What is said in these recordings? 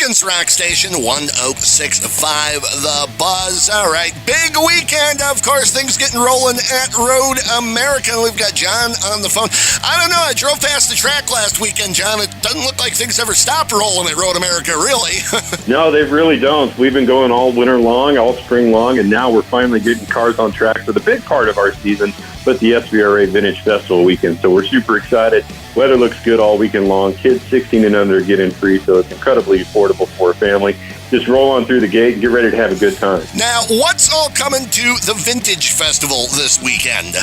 Providence Rock Station, 106.5 The Buzz. All right, big weekend, of course. Things getting rolling at Road America. We've got John on the phone. I don't know, I drove past the track last weekend, John. It doesn't look like things ever stop rolling at Road America, really. No, they really don't. We've been going all winter long, all spring long, and now we're finally getting cars on track for the big part of our season, but the SVRA Vintage Festival weekend. So we're super excited. Weather looks good all weekend long. Kids 16 and under get in free, so it's incredibly affordable for a family. Just roll on through the gate and get ready to have a good time. Now, what's all coming to the Vintage Festival this weekend?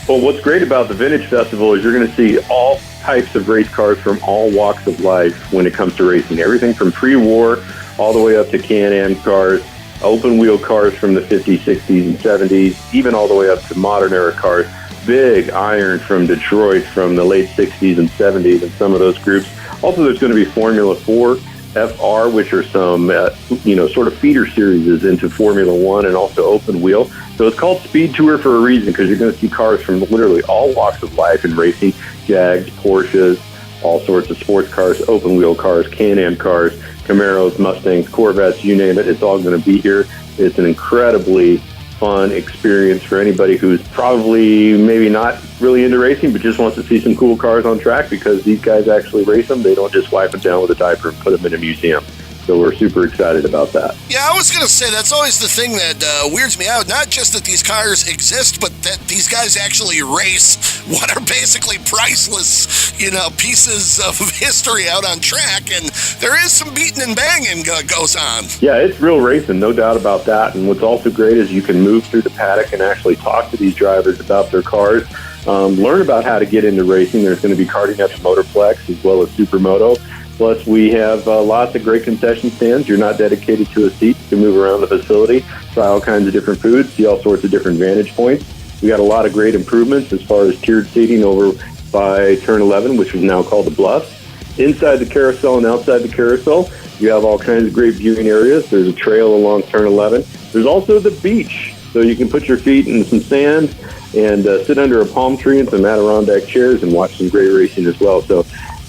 Well, what's great about the Vintage Festival is you're going to see all types of race cars from all walks of life when it comes to racing. Everything from pre-war all the way up to Can-Am cars, open-wheel cars from the 50s, 60s, and 70s, even all the way up to modern-era cars. Big iron from Detroit from the late 60s and 70s and some of those groups. Also, there's going to be Formula 4, FR, which are some, sort of feeder series into Formula 1 and also open wheel. So it's called Speed Tour for a reason, because you're going to see cars from literally all walks of life in racing. Jags, Porsches, all sorts of sports cars, open wheel cars, Can-Am cars, Camaros, Mustangs, Corvettes, you name it. It's all going to be here. It's an incredibly fun experience for anybody who's probably maybe not really into racing but just wants to see some cool cars on track, because these guys actually race them. They don't just wipe them down with a diaper and put them in a museum. So we're super excited about that. Yeah, I was going to say, that's always the thing that weirds me out. Not just that these cars exist, but that these guys actually race what are basically priceless, pieces of history out on track. And there is some beating and banging goes on. Yeah, it's real racing, no doubt about that. And what's also great is you can move through the paddock and actually talk to these drivers about their cars, learn about how to get into racing. There's going to be karting at the Motorplex as well as Supermoto. Plus, we have lots of great concession stands. You're not dedicated to a seat. You can move around the facility, try all kinds of different foods, see all sorts of different vantage points. We got a lot of great improvements as far as tiered seating over by Turn 11, which is now called the Bluffs. Inside the carousel and outside the carousel, you have all kinds of great viewing areas. There's a trail along Turn 11. There's also the beach, so you can put your feet in some sand and sit under a palm tree and some Adirondack chairs and watch some great racing as well. So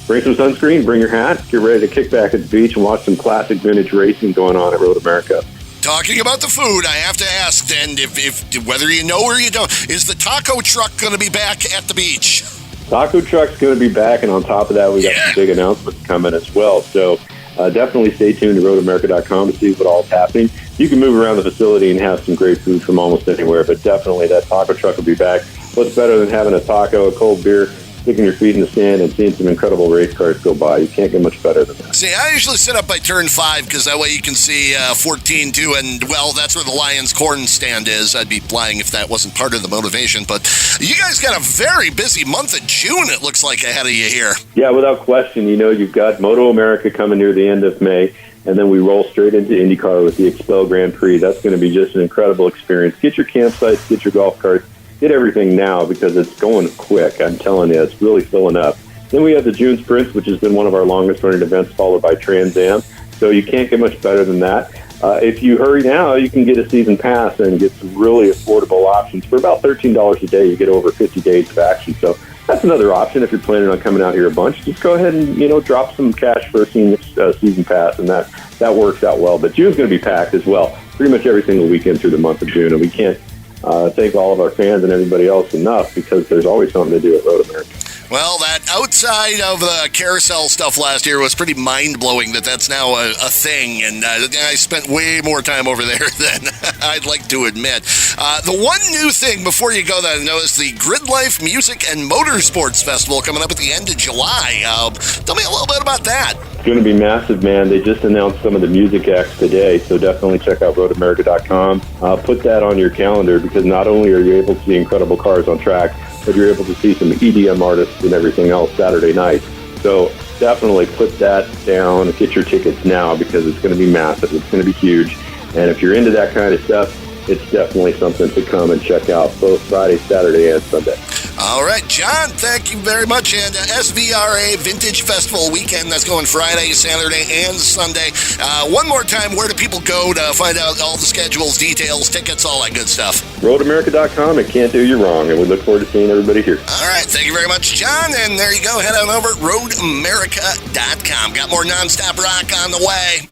bring some sunscreen, bring your hat, get ready to kick back at the beach and watch some classic vintage racing going on at Road America. Talking about the food, I have to ask then, if whether you know or you don't, is the taco truck going to be back at the beach? Taco truck's going to be back, and on top of that, we got some big announcements coming as well. So definitely stay tuned to roadamerica.com to see what all's happening. You can move around the facility and have some great food from almost anywhere, but definitely that taco truck will be back. What's better than having a taco, a cold beer, sticking your feet in the sand and seeing some incredible race cars go by? You can't get much better than that. See, I usually sit up by Turn 5 because that way you can see 14 too, and, well, that's where the Lions corn stand is. I'd be lying if that wasn't part of the motivation, but you guys got a very busy month of June, it looks like, ahead of you here. Yeah, without question. You've got Moto America coming near the end of May, and then we roll straight into IndyCar with the Expel Grand Prix. That's going to be just an incredible experience. Get your campsites, get your golf carts, get everything now because it's going quick. I'm telling you, it's really filling up. Then we have the June Sprints, which has been one of our longest running events, followed by Trans Am. So you can't get much better than that. If you hurry now, you can get a season pass and get some really affordable options. For about $13 a day, you get over 50 days of action. So that's another option if you're planning on coming out here a bunch. Just go ahead and, drop some cash for a season pass, and that works out well. But June's going to be packed as well, pretty much every single weekend through the month of June. And we can't thank all of our fans and everybody else enough, because there's always something to do at Road America. Well, that outside of the carousel stuff last year was pretty mind-blowing that's now a thing, and I spent way more time over there than I'd like to admit. The one new thing before you go that I know is the Grid Life Music and Motorsports Festival coming up at the end of July. Tell me a little bit about that. It's going to be massive, man. They just announced some of the music acts today, so definitely check out roadamerica.com. Put that on your calendar, because not only are you able to see incredible cars on track, but you're able to see some EDM artists and everything else Saturday night. So definitely put that down and get your tickets now, because it's going to be massive. It's going to be huge. And if you're into that kind of stuff, it's definitely something to come and check out, both Friday, Saturday, and Sunday. All right, John, thank you very much. And SVRA Vintage Festival weekend, that's going Friday, Saturday, and Sunday. One more time, where do people go to find out all the schedules, details, tickets, all that good stuff? RoadAmerica.com. It can't do you wrong, and we look forward to seeing everybody here. All right, thank you very much, John. And there you go. Head on over at RoadAmerica.com. Got more nonstop rock on the way.